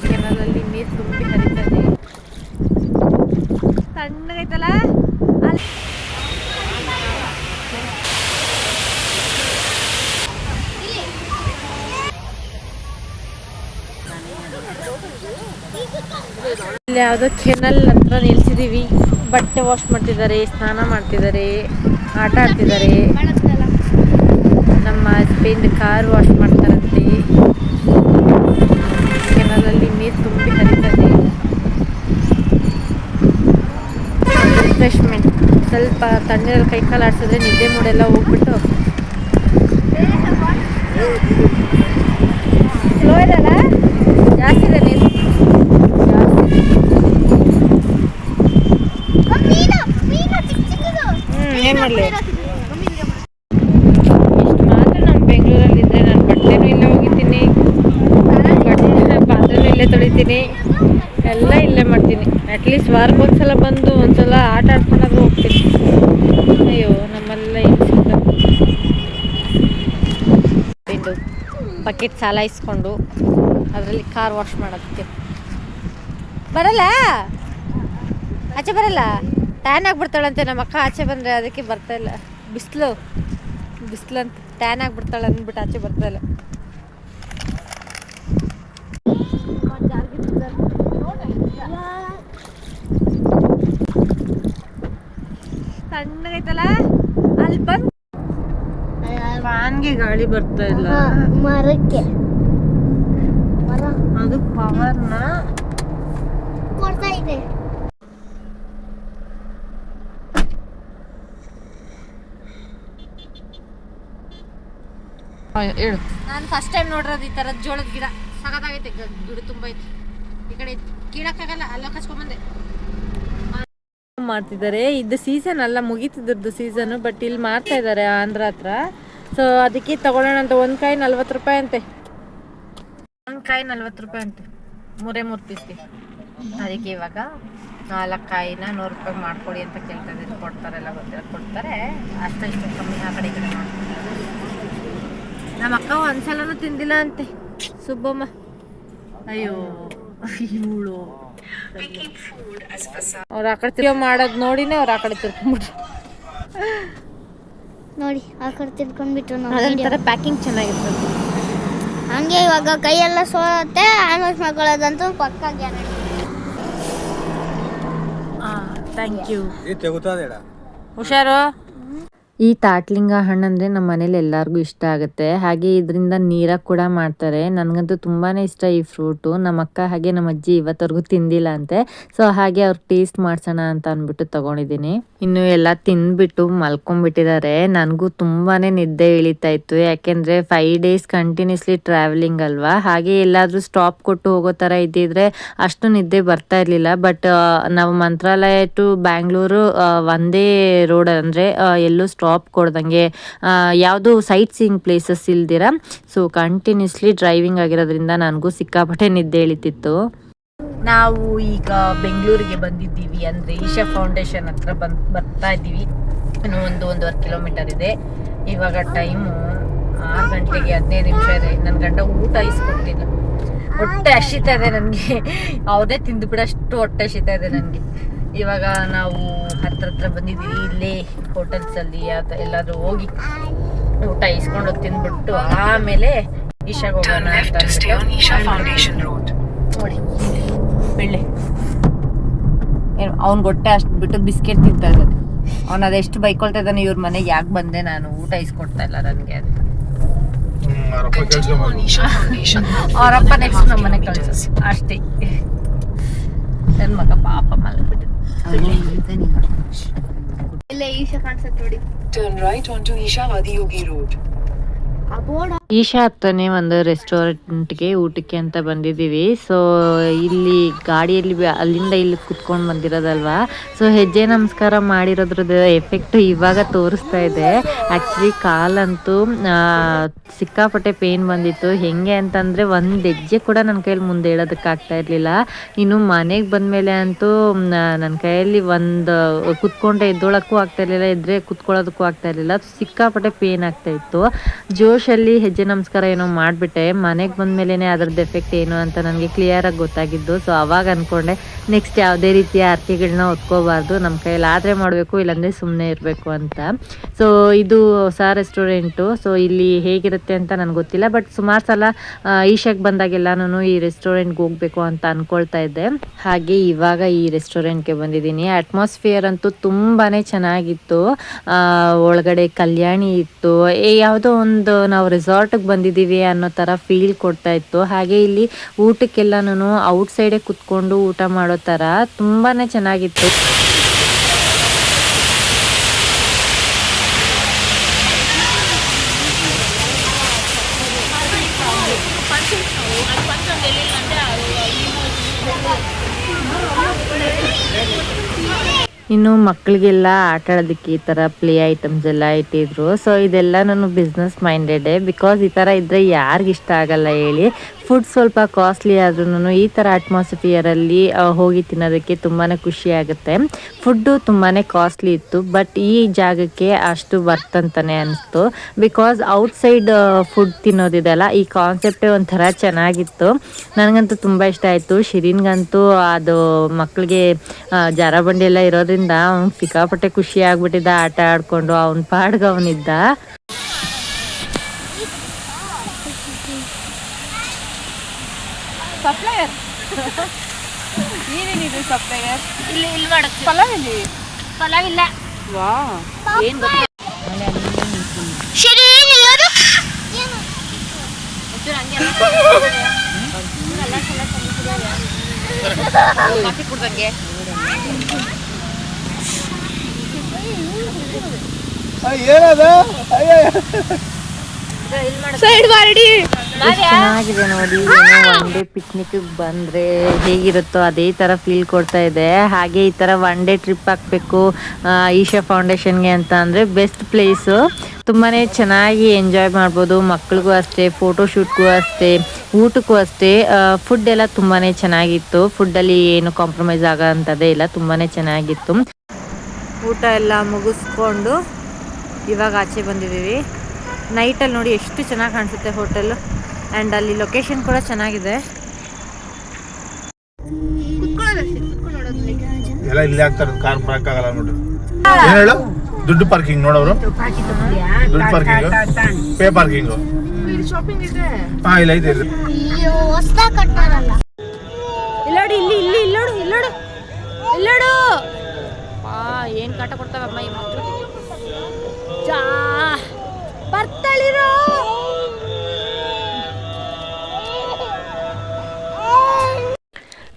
ಕೆನಲಲ್ಲಿ ನೀರು ತುಂಬಿ ಹರಿತದೆ. ತಣ್ಣಗೈತಲ್ಲ ಅಲ್ಲಿ. ಇಲ್ಲಿ ಯಾವುದೋ ಕೆನಲ್ ಹತ್ರ ನಿಲ್ಸಿದೀವಿ. ಬಟ್ಟೆ ವಾಶ್ ಮಾಡ್ತಿದ್ದಾರೆ, ಸ್ನಾನ ಮಾಡ್ತಿದ್ದಾರೆ, ಆಟ ಆಡ್ತಿದ್ದಾರೆ. ನಮ್ಮ ಹಸ್ಬೆಂಡ್ ಕಾರ್ ವಾಶ್ ಮಾಡ್ತಾರಂತೆ. ಕೆನಲಲ್ಲಿ ನೀರು ತುಂಬಿ ಹರಿತದೆ. ರಿಫ್ರೆಶ್ಮೆಂಟ್, ಸ್ವಲ್ಪ ತಣ್ಣೀರಲ್ಲಿ ಕೈಕಾಲು ಆಡಿಸಿದ್ರೆ ನಿದ್ದೆ ಮೂಡೆಲ್ಲ ಹೋಗ್ಬಿಟ್ಟು. ಸ್ಲೋ ಇರಲ್ಲ, ಜಾಸ್ತಿ ಇದೆ ನೀರು. ಏನು ಮಾಡಲಿ, ಇಷ್ಟು ಮಾತ್ರ ನಮ್ಮ ಬೆಂಗಳೂರಲ್ಲಿದ್ದರೆ ನಾನು ಬಟ್ಟೆನೂ ಇಲ್ಲೇ ಹೋಗಿದ್ದೀನಿ, ಪಾತ್ರೆನೂ ಇಲ್ಲೇ ತೊಳಿತೀನಿ, ಎಲ್ಲ ಇಲ್ಲೇ ಮಾಡ್ತೀನಿ. ಅಟ್ಲೀಸ್ಟ್ ವಾರಕ್ಕೊಂದ್ಸಲ ಬಂದು ಒಂದ್ಸಲ ಆಟ ಆಡ್ಕೊಂಡಾದ್ರೂ ಹೋಗ್ತೀನಿ. ಅಯ್ಯೋ ನಮ್ಮೆಲ್ಲ ಹಿಂಗೆ ಬಕೆಟ್ ಸಾಲ ಇಸ್ಕೊಂಡು ಅದರಲ್ಲಿ ಕಾರ್ ವಾಶ್ ಮಾಡೋದಕ್ಕೆ ಬರಲ್ಲ, ಆಚೆ ಬರಲ್ಲ. ಟ್ಯಾನ್ ಆಗಿಬಿಡ್ತಾಳಂತೆ ನಮ್ಮ ಅಕ್ಕ ಆಚೆ ಬಂದರೆ, ಅದಕ್ಕೆ ಬರ್ತಾ ಇಲ್ಲ. ಬಿಸಿಲಂತ ಟ್ಯಾನ್ ಆಗಿಬಿಡ್ತಾಳೆ ಅಂದ್ಬಿಟ್ಟು ಆಚೆ ಬರ್ತಾ ಇಲ್ಲ. ತಣ್ಣಗೈತಲ್ಲ ಅಲ್ಲಿ ಬಂದು ಫ್ಯಾನ್ಗೆ ಗಾಳಿ ಬರ್ತಾ ಇಲ್ಲ. ಮರಕ್ಕೆ ಅದು ಪವರ್ನ ಕೊಡ್ತಾ ಇದೆ. ಹೇಳು. ನಾನು ಫಸ್ಟ್ ಟೈಮ್ ನೋಡಿರೋದು ಈ ಥರದ ಜೋಳದ ಗಿಡ. ಸಗದಾಗೈತೆ, ಗಿಡ ತುಂಬ ಐತೆ. ಈ ಕಡೆ ಕೀಳಕ್ಕಾಗಲ್ಲ, ಅಲ್ಲ ಕಚ್ಕೊಂಬಂದೆ. ಮಾಡ್ತಿದ್ದಾರೆ. ಇದು ಸೀಸನ್ ಅಲ್ಲ, ಮುಗೀತಿದ್ರದ್ದು ಸೀಸನು, ಬಟ್ ಇಲ್ಲಿ ಮಾಡ್ತಾ ಇದ್ದಾರೆ ಆಂಧ್ರ ಹತ್ರ. ಸೊ ಅದಕ್ಕೆ ತಗೊಳ್ಳೋಣ ಅಂತ. ಒಂದು ಕಾಯಿ 40 ರೂಪಾಯಿ ಅಂತೆ. ಒಂದು ಕಾಯಿ 40 ರೂಪಾಯಿ ಅಂತೆ, 3 ಪೀಸ್ಗೆ. ಅದಕ್ಕೆ ಇವಾಗ 4 ಕಾಯಿನ 100 ರೂಪಾಯಿ ಮಾಡ್ಕೊಡಿ ಅಂತ ಕೇಳ್ತಾ ಇದ್ದಾರೆ. ಕೊಡ್ತಾರೆಲ್ಲ ಗೊತ್ತಿಲ್ಲ, ಕೊಡ್ತಾರೆ. ಅಷ್ಟು ಇಷ್ಟು ಕಮ್ಮಿ ಆ ಕಡೆ ಈ ಕಡೆ ಮಾಡ್ಕೊಡ್ತಾರೆ. ನಮ್ಮ ಅಕ್ಕ ಒಂದ್ಸಲನೂ ತಿಂದಿಲ್ಲ ಅಂತೆ ಸುಬ್ಬಮ್ಮ. ಅಯ್ಯೋ ಇವಳು ಅವ್ರು ಆ ಕಡೆ ತಿರ್ಗೋ ಮಾಡೋದು ನೋಡಿನೇ ಅವ್ರು ಆ ಕಡೆ ತಿರ್ಕೊಂಡ್ಬಿಟ್ರು ನೋಡಿ. ಆ ಕಡೆ ತಿರ್ಕೊಂಡ್ಬಿಟ್ರು. ಅದೊಂಥರ ಪ್ಯಾಕಿಂಗ್ ಚೆನ್ನಾಗಿರ್ತದೆ. ಹಂಗೆ ಇವಾಗ ಕೈಯೆಲ್ಲ ಸೋರುತ್ತೆ, ಹ್ಯಾಂಡ್ ವಾಶ್ ಮಾಡ್ಕೊಳ್ಳೋದಂತೂ ಪಕ್ಕ ಗ್ಯಾರಂಟಿ. Thank you. ಹುಷಾರು. ಈ ತಾಟ್ಲಿಂಗ ಹಣ್ಣು ಅಂದರೆ ನಮ್ಮ ಮನೇಲಿ ಎಲ್ಲರಿಗೂ ಇಷ್ಟ ಆಗುತ್ತೆ. ಹಾಗೆ ಇದರಿಂದ ನೀರ ಕೂಡ ಮಾಡ್ತಾರೆ. ನನಗಂತೂ ತುಂಬಾ ಇಷ್ಟ ಈ ಫ್ರೂಟು. ನಮ್ಮ ಅಕ್ಕ ಹಾಗೆ ನಮ್ಮ ಅಜ್ಜಿ ಇವತ್ತವರೆಗೂ ತಿಂದಿಲ್ಲ ಅಂತೆ. ಸೊ ಹಾಗೆ ಅವ್ರು ಟೇಸ್ಟ್ ಮಾಡ್ಸೋಣ ಅಂತ ಅಂದ್ಬಿಟ್ಟು ತೊಗೊಂಡಿದ್ದೀನಿ. ಇನ್ನು ಎಲ್ಲ ತಿಂದ್ಬಿಟ್ಟು ಮಲ್ಕೊಂಡ್ಬಿಟ್ಟಿದ್ದಾರೆ. ನನಗೂ ತುಂಬಾ ನಿದ್ದೆ ಇಳಿತಾ ಇತ್ತು. ಯಾಕೆಂದರೆ 5 days ಕಂಟಿನ್ಯೂಸ್ಲಿ ಟ್ರಾವೆಲಿಂಗ್ ಅಲ್ವಾ. ಹಾಗೆ ಎಲ್ಲಾದರೂ ಸ್ಟಾಪ್ ಕೊಟ್ಟು ಹೋಗೋ ಥರ ಇದ್ದಿದ್ರೆ ಅಷ್ಟು ನಿದ್ದೆ ಬರ್ತಾ ಇರಲಿಲ್ಲ. ಬಟ್ ನಾವು ಮಂತ್ರಾಲಯ ಟು ಬ್ಯಾಂಗ್ಳೂರು ಒಂದೇ ರೋಡ್, ಅಂದರೆ ಎಲ್ಲೂ ಸ್ಟಾಪ್ ಕೊಡ್ದಂಗೆ, ಯಾವುದು ಸೈಟ್ ಸೀಯಿಂಗ್ ಪ್ಲೇಸಸ್ ಇಲ್ದಿರ. ಸೊ ಕಂಟಿನ್ಯೂಸ್ಲಿ ಡ್ರೈವಿಂಗ್ ಆಗಿರೋದ್ರಿಂದ ನನಗೂ ಸಿಕ್ಕಾಪಟ್ಟೆ ನಿದ್ದೆ ಇಳಿತಿತ್ತು. ನಾವು ಈಗ ಬೆಂಗಳೂರಿಗೆ ಬಂದಿದ್ದೀವಿ, ಅಂದರೆ ಈಶಾ ಫೌಂಡೇಶನ್ ಹತ್ರ ಬರ್ತಾ ಇದ್ದೀವಿ. ಇನ್ನು 1-1.5 ಕಿಲೋಮೀಟರ್ ಇದೆ. ಇವಾಗ ಟೈಮು 6 ಗಂಟೆಗೆ 15 ನಿಮಿಷ ಇದೆ. ನನ್ನ ಗಂಡ ಊಟ ಇಸ್ಕೊಟ್ಟಿಲ್ಲ. ಹೊಟ್ಟೆ ಹಸಿತಾ ಇದೆ ನನಗೆ. ಯಾವುದೇ ತಿಂದು ಬಿಡಷ್ಟು ಹೊಟ್ಟೆ ಹಸಿತಾ ಇದೆ ನನಗೆ. ಇವಾಗ ನಾವು ಹತ್ರ ಬಂದಿದ್ದೀವಿ. ಇಲ್ಲೇ ಹೋಟೆಲ್ಸಲ್ಲಿ ಎಲ್ಲಾದರೂ ಹೋಗಿ ಊಟ ಇಸ್ಕೊಂಡು ತಿಂದ್ಬಿಟ್ಟು ಆಮೇಲೆ ಈಶಾಗೆ ಹೋಗೋಣ ಅಂತ. ನೋಡಿ ಬೆಳ್ಳೆ ಏನು ಅವ್ನು ಹೊಟ್ಟೆ ಅಷ್ಟು ಬಿಟ್ಟು ಬಿಸ್ಕೆಟ್ ತಿಂತಾ ಇದ್ದಾನೆ. ಅವ್ನು ಅದೆಷ್ಟು ಬೈಕೊಳ್ತಾ ಇದ್ದಾನೆ, ಇವ್ರ ಮನೆಗೆ ಯಾಕೆ ಬಂದೆ ನಾನು, ಊಟ ಇಸ್ಕೊಡ್ತಾ ಇಲ್ಲ ನನಗೆ ಅಂತ. ಅವರಪ್ಪ ನೆಕ್ಸ್ಟ್ ನಮ್ಮ ಮನೆಗೆ ಕಳ್ಸೋದು ಅಷ್ಟೇ. ನನ್ನ ಮಗ ಪಾಪ ಮಲಗ್ಬಿಟ್ಟು ಇಲ್ಲೇ ಈಶಾ ಕಾಣಿಸುತ್ತೆ ನೋಡಿ. Turn right onto Isha Adiyogi Road. Isha ಹತ್ರನೇ ಒಂದು ರೆಸ್ಟೋರೆಂಟ್ಗೆ ಊಟಕ್ಕೆ ಅಂತ ಬಂದಿದ್ದೀವಿ. ಸೊ ಇಲ್ಲಿ ಗಾಡಿಯಲ್ಲಿ ಅಲ್ಲಿಂದ ಇಲ್ಲಿ ಕುತ್ಕೊಂಡು ಬಂದಿರೋದಲ್ವಾ. ಸೊ ಹೆಜ್ಜೆ ನಮಸ್ಕಾರ ಮಾಡಿರೋದ್ರದ್ದು ಎಫೆಕ್ಟ್ ಇವಾಗ ತೋರಿಸ್ತಾ ಇದೆ. ಆ್ಯಕ್ಚುಲಿ ಕಾಲಂತೂ ಸಿಕ್ಕಾಪಟ್ಟೆ ಪೇನ್ ಬಂದಿತ್ತು. ಹೆಂಗೆ ಅಂತಂದರೆ ಒಂದು ಹೆಜ್ಜೆ ಕೂಡ ನನ್ನ ಕೈಯಲ್ಲಿ ಮುಂದೆ ಹೇಳೋದಕ್ಕಾಗ್ತಾ ಇರಲಿಲ್ಲ. ಇನ್ನು ಮನೆಗೆ ಬಂದಮೇಲೆ ಅಂತೂ ನನ್ನ ಕೈಯಲ್ಲಿ ಒಂದು ಕುತ್ಕೊಂಡೆ ಎದ್ದೊಳಕ್ಕೂ ಆಗ್ತಾ ಇರಲಿಲ್ಲ, ಎದ್ರೆ ಕುತ್ಕೊಳ್ಳೋದಕ್ಕೂ ಆಗ್ತಾ ಇರಲಿಲ್ಲ. ಸಿಕ್ಕಾಪಟ್ಟೆ ಪೇನ್ ಆಗ್ತಾ ಇತ್ತು. ಜೋಶ್ ಜೋಶಲ್ಲಿ ಹೆಜ್ಜೆ ನಮಸ್ಕಾರ ಏನೋ ಮಾಡಿಬಿಟ್ಟೆ. ಮನೆಗೆ ಬಂದಮೇಲೆ ಅದ್ರದ್ದು ಎಫೆಕ್ಟ್ ಏನು ಅಂತ ನನಗೆ ಕ್ಲಿಯರಾಗಿ ಗೊತ್ತಾಗಿದ್ದು. ಸೊ ಅವಾಗ ಅಂದ್ಕೊಂಡೆ ನೆಕ್ಸ್ಟ್ ಯಾವುದೇ ರೀತಿಯ ಆರ್ಕೆಗಳನ್ನ ಹೊತ್ಕೋಬಾರ್ದು, ನಮ್ಮ ಕೈಯಲ್ಲಿ ಆದರೆ ಮಾಡಬೇಕು, ಇಲ್ಲಾಂದರೆ ಸುಮ್ಮನೆ ಇರಬೇಕು ಅಂತ. ಸೊ ಇದು ಹೊಸ ರೆಸ್ಟೋರೆಂಟು. ಸೊ ಇಲ್ಲಿ ಹೇಗಿರುತ್ತೆ ಅಂತ ನನಗೆ ಗೊತ್ತಿಲ್ಲ, ಬಟ್ ಸುಮಾರು ಸಲ ಈಶಾಗೆ ಬಂದಾಗೆಲ್ಲ ನಾನು ಈ ರೆಸ್ಟೋರೆಂಟ್ಗೆ ಹೋಗಬೇಕು ಅಂತ ಅಂದ್ಕೊಳ್ತಾ ಇದ್ದೆ. ಹಾಗೆ ಇವಾಗ ಈ ರೆಸ್ಟೋರೆಂಟ್ಗೆ ಬಂದಿದ್ದೀನಿ. ಅಟ್ಮಾಸ್ಫಿಯರ್ ಅಂತೂ ತುಂಬಾ ಚೆನ್ನಾಗಿತ್ತು. ಒಳಗಡೆ ಕಲ್ಯಾಣಿ ಇತ್ತು, ಯಾವುದೋ ಒಂದು ನಾವು ರೆಸಾರ್ಟಿಗೆ ಬಂದಿದ್ದೀವಿ ಅನ್ನೋ ಥರ ಫೀಲ್ ಕೊಡ್ತಾ ಇತ್ತು. ಹಾಗೆ ಇಲ್ಲಿ ಊಟಕ್ಕೆಲ್ಲನೂ ಔಟ್ಸೈಡೇ ಕುತ್ಕೊಂಡು ಊಟ ಮಾಡೋ ಥರ ತುಂಬಾ ಚೆನ್ನಾಗಿತ್ತು. ಇನ್ನು ಮಕ್ಕಳಿಗೆಲ್ಲ ಆಟ ಆಡೋದಕ್ಕೆ ಈ ಥರ ಪ್ಲೇ ಐಟಮ್ಸ್ ಎಲ್ಲ ಇಟ್ಟಿದ್ರು. ಸೊ ಇದೆಲ್ಲ ನಾನು ಬಿಸ್ನೆಸ್ ಮೈಂಡೆಡೇ, ಬಿಕಾಸ್ ಈ ಥರ ಇದ್ದರೆ ಯಾರಿಗಿಷ್ಟ ಆಗಲ್ಲ ಹೇಳಿ. ಫುಡ್ ಸ್ವಲ್ಪ ಕಾಸ್ಟ್ಲಿ ಆದ್ರೂ ಈ ಥರ ಅಟ್ಮಾಸ್ಫಿಯರಲ್ಲಿ ಹೋಗಿ ತಿನ್ನೋದಕ್ಕೆ ತುಂಬಾ ಖುಷಿ ಆಗುತ್ತೆ. ಫುಡ್ಡು ತುಂಬಾ ಕಾಸ್ಟ್ಲಿ ಇತ್ತು, ಬಟ್ ಈ ಜಾಗಕ್ಕೆ ಅಷ್ಟು ವರ್ತ್ ಅಂತಲೇ ಅನಿಸ್ತು. ಬಿಕಾಸ್ ಔಟ್ಸೈಡ್ ಫುಡ್ ತಿನ್ನೋದಿದೆಲ್ಲ, ಈ ಕಾನ್ಸೆಪ್ಟೇ ಒಂಥರ ಚೆನ್ನಾಗಿತ್ತು. ನನಗಂತೂ ತುಂಬ ಇಷ್ಟ ಆಯಿತು. ಶಿರೀನ್ಗಂತೂ ಅದು ಮಕ್ಕಳಿಗೆ ಜಾರಬಂಡಿ ಎಲ್ಲ ಇರೋದ್ರಿಂದ ಅವ್ನು ಸಿಕ್ಕಾಪಟ್ಟೆ ಖುಷಿ ಆಗ್ಬಿಟ್ಟಿದ್ದ, ಆಟ ಆಡ್ಕೊಂಡು ಅವನ ಪಾಡ್ಗೆ ಅವನಿದ್ದ. ಸಪ್ಲೈಯರ್ ಏನೇನಿದೆ ಸಪ್ಲೈಯರ್? ಇಲ್ಲಿ ಮಾಡಕ್ಕೆ ಪಲಾವ್ ಇಲ್ಲಿ ಪಲಾವ್ ಇಲ್ಲ. ವಾ ಏನ್ ಕಾಫಿ ಕುಡ್ದಂಗೆ ಸೈಡ್ ಬಾರಡಿ. ಚೆನ್ನಾಗಿದೆ ನೋಡಿ. ಒನ್ ಡೇ ಪಿಕ್ನಿಕ್ ಬಂದರೆ ಹೇಗಿರುತ್ತೋ ಅದೇ ಥರ ಫೀಲ್ ಕೊಡ್ತಾ ಇದೆ. ಹಾಗೆ ಈ ಥರ ಒನ್ ಡೇ ಟ್ರಿಪ್ ಹಾಕಬೇಕು ಈಶಾ ಫೌಂಡೇಶನ್ಗೆ ಅಂತ ಅಂದರೆ ಬೆಸ್ಟ್ ಪ್ಲೇಸು. ತುಂಬಾ ಚೆನ್ನಾಗಿ ಎಂಜಾಯ್ ಮಾಡ್ಬೋದು. ಮಕ್ಳಿಗೂ ಅಷ್ಟೇ, ಫೋಟೋಶೂಟ್ಗೂ ಅಷ್ಟೇ, ಊಟಕ್ಕೂ ಅಷ್ಟೇ. ಫುಡ್ ಎಲ್ಲ ತುಂಬಾ ಚೆನ್ನಾಗಿತ್ತು. ಫುಡ್ಡಲ್ಲಿ ಏನು ಕಾಂಪ್ರಮೈಸ್ ಆಗೋ ಅಂಥದ್ದೇ ಇಲ್ಲ, ತುಂಬಾ ಚೆನ್ನಾಗಿತ್ತು. ಊಟ ಎಲ್ಲ ಮುಗಿಸ್ಕೊಂಡು ಇವಾಗ ಆಚೆ ಬಂದಿದ್ದೀವಿ. ನೈಟಲ್ಲಿ ನೋಡಿ ಎಷ್ಟು ಚೆನ್ನಾಗಿ ಕಾಣಿಸುತ್ತೆ ಹೋಟೆಲ್, ಆ್ಯಂಡ್ ಅಲ್ಲಿ ಲೊಕೇಶನ್ ಕೂಡ ಚೆನ್ನಾಗಿದೆ. ಎಲ್ಲ ಇಲ್ಲಿ ಆಗ್ತಾರೆ, ಕಾರ್ ಪಾರ್ಕ್ ಆಗಲ್ಲ ನೋಡಿ. ಏನ್ ಹೇಳು? ದುಡ್ಡು ಪಾರ್ಕಿಂಗ್ ನೋಡೋರು, ದುಡ್ಡು ಪಾರ್ಕಿಂಗ್, ಪೇ ಪಾರ್ಕಿಂಗ್. ಶಾಪಿಂಗ್ ಇದೆ. ಹಾ ಇಲ್ಲ ಇದೆ. ಹೊಸದಾಗಿ ಕಟ್ಟಾರಲ್ಲ. ಇಲ್ಲೋಡು, ಇಲ್ಲಿ ಇಲ್ಲಿ ಇಲ್ಲೋಡು, ಇಲ್ಲೋಡು, ಇಲ್ಲೋಡು. ಏನು ಕಾಟ ಕೊಡ್ತಾವಮ್ಮ ಈ ಮಕ್ಕಳು. ಬರ್ತಳಿರೋ.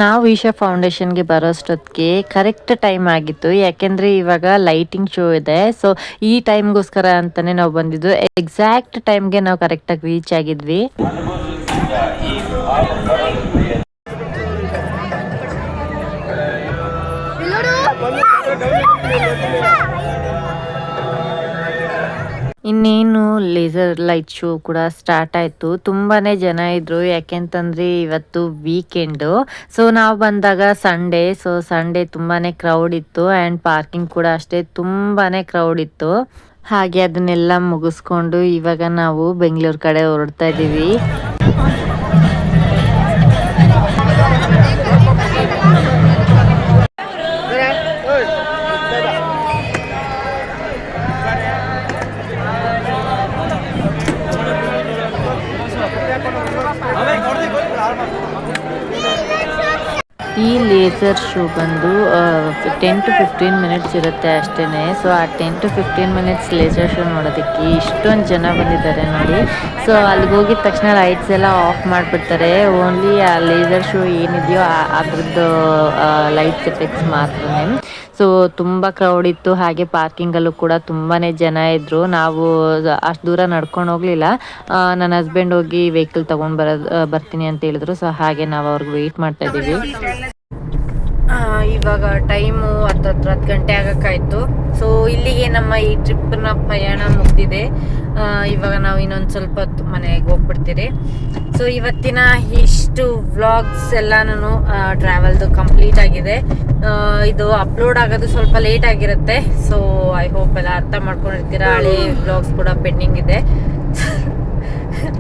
ನಾವು ಈಶಾ ಫೌಂಡೇಶನ್ಗೆ ಬರೋಷ್ಟೊತ್ತಿಗೆ ಕರೆಕ್ಟ್ ಟೈಮ್ ಆಗಿತ್ತು, ಯಾಕೆಂದರೆ ಇವಾಗ ಲೈಟಿಂಗ್ ಶೋ ಇದೆ. ಸೊ ಈ ಟೈಮ್ಗೋಸ್ಕರ ಅಂತಲೇ ನಾವು ಬಂದಿದ್ದು. ಎಕ್ಸಾಕ್ಟ್ ಟೈಮ್ಗೆ ನಾವು ಕರೆಕ್ಟಾಗಿ ರೀಚ್ ಆಗಿದ್ವಿ. ಇನ್ನೇನು ಲೇಸರ್ ಲೈಟ್ ಶೋ ಕೂಡ ಸ್ಟಾರ್ಟ್ ಆಯಿತು. ತುಂಬಾ ಜನ ಇದ್ದರು, ಯಾಕೆಂತಂದರೆ ಇವತ್ತು ವೀಕೆಂಡು. ಸೊ ನಾವು ಬಂದಾಗ ಸಂಡೇ. ಸೊ ಸಂಡೇ ತುಂಬಾ ಕ್ರೌಡ್ ಇತ್ತು, ಆ್ಯಂಡ್ ಪಾರ್ಕಿಂಗ್ ಕೂಡ ಅಷ್ಟೇ ತುಂಬಾ ಕ್ರೌಡ್ ಇತ್ತು. ಹಾಗೆ ಅದನ್ನೆಲ್ಲ ಮುಗಿಸ್ಕೊಂಡು ಇವಾಗ ನಾವು ಬೆಂಗಳೂರು ಕಡೆ ಹೊರಡ್ತಾ ಇದ್ದೀವಿ. ಈ ಲೇಸರ್ ಶೋ ಬಂದು 10 to 15 ಮಿನಿಟ್ಸ್ ಇರುತ್ತೆ ಅಷ್ಟೇ. ಸೊ ಆ 10 to 15 ಮಿನಿಟ್ಸ್ ಲೇಸರ್ ಶೋ ನೋಡೋದಕ್ಕೆ ಇಷ್ಟೊಂದು ಜನ ಬಂದಿದ್ದಾರೆ ನೋಡಿ. ಸೊ ಅಲ್ಲಿಗೆ ಹೋಗಿದ ತಕ್ಷಣ ಲೈಟ್ಸ್ ಎಲ್ಲ ಆಫ್ ಮಾಡಿಬಿಡ್ತಾರೆ. ಓನ್ಲಿ ಆ ಲೇಸರ್ ಶೋ ಏನಿದೆಯೋ ಅದ್ರದ್ದು ಲೈಟ್ಸ್ ಎಫೆಕ್ಟ್ಸ್ ಮಾತ್ರನೇ. ಸೊ ತುಂಬ ಕ್ರೌಡ್ ಇತ್ತು. ಹಾಗೆ ಪಾರ್ಕಿಂಗಲ್ಲೂ ಕೂಡ ತುಂಬಾ ಜನ ಇದ್ದರು. ನಾವು ಅಷ್ಟು ದೂರ ನಡ್ಕೊಂಡು ಹೋಗಲಿಲ್ಲ. ನನ್ನ ಹಸ್ಬೆಂಡ್ ಹೋಗಿ ವೆಹಿಕಲ್ ತೊಗೊಂಡು ಬರ್ತೀನಿ ಅಂತ ಹೇಳಿದ್ರು. ಸೊ ಹಾಗೆ ನಾವು ಅವ್ರಿಗೆ ವೆಯ್ಟ್ ಮಾಡ್ತಾ ಇದ್ದೀವಿ. ಇವಾಗ ಟೈಮು 10 ಗಂಟೆ ಆಗೋಕ್ಕಾಯ್ತು. ಸೊ ಇಲ್ಲಿಗೆ ನಮ್ಮ ಈ ಟ್ರಿಪ್ನ ಪ್ರಯಾಣ ಮುಗಿದಿದೆ. ಇವಾಗ ನಾವು ಇನ್ನೊಂದು ಸ್ವಲ್ಪ ಹೊತ್ತು ಮನೆಗೆ ಹೋಗ್ಬಿಡ್ತೀರಿ. ಸೊ ಇವತ್ತಿನ ಇಷ್ಟು ವ್ಲಾಗ್ಸ್ ಎಲ್ಲನೂ ಟ್ರಾವೆಲ್ದು ಕಂಪ್ಲೀಟ್ ಆಗಿದೆ. ಇದು ಅಪ್ಲೋಡ್ ಆಗೋದು ಸ್ವಲ್ಪ ಲೇಟ್ ಆಗಿರುತ್ತೆ. ಸೊ ಐ ಹೋಪ್ ಎಲ್ಲ ಅರ್ಥ ಮಾಡ್ಕೊಂಡಿರ್ತೀರ. ಹಳೆ ವ್ಲಾಗ್ಸ್ ಕೂಡ ಪೆಂಡಿಂಗ್ ಇದೆ.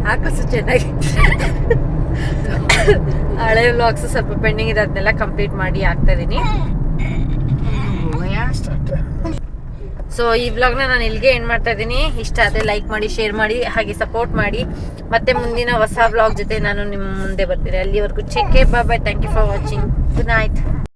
ಹಾಕಿಸು ಚೆನ್ನಾಗಿ. ಹಳೆ ವ್ಲಾಗ್ಸ್ ಸ್ವಲ್ಪ ಪೆಂಡಿಂಗ್ ಇದೆ, ಅದನ್ನೆಲ್ಲ ಕಂಪ್ಲೀಟ್ ಮಾಡಿ ಹಾಕ್ತಾ ಇದೀನಿ. ಸೊ ಈ ವ್ಲಾಗ್ನ ನಾನು ಇಲ್ಲಿಗೆ ಎಂಡ್ ಮಾಡ್ತಾ ಇದ್ದೀನಿ. ಇಷ್ಟ ಆದರೆ ಲೈಕ್ ಮಾಡಿ, ಶೇರ್ ಮಾಡಿ, ಹಾಗೆ ಸಪೋರ್ಟ್ ಮಾಡಿ. ಮತ್ತೆ ಮುಂದಿನ ಹೊಸ ವ್ಲಾಗ್ ಜೊತೆ ನಾನು ನಿಮ್ಮ ಮುಂದೆ ಬರ್ತೀನಿ. ಅಲ್ಲಿವರೆಗೂ check bye bye. Thank you for watching. Good night.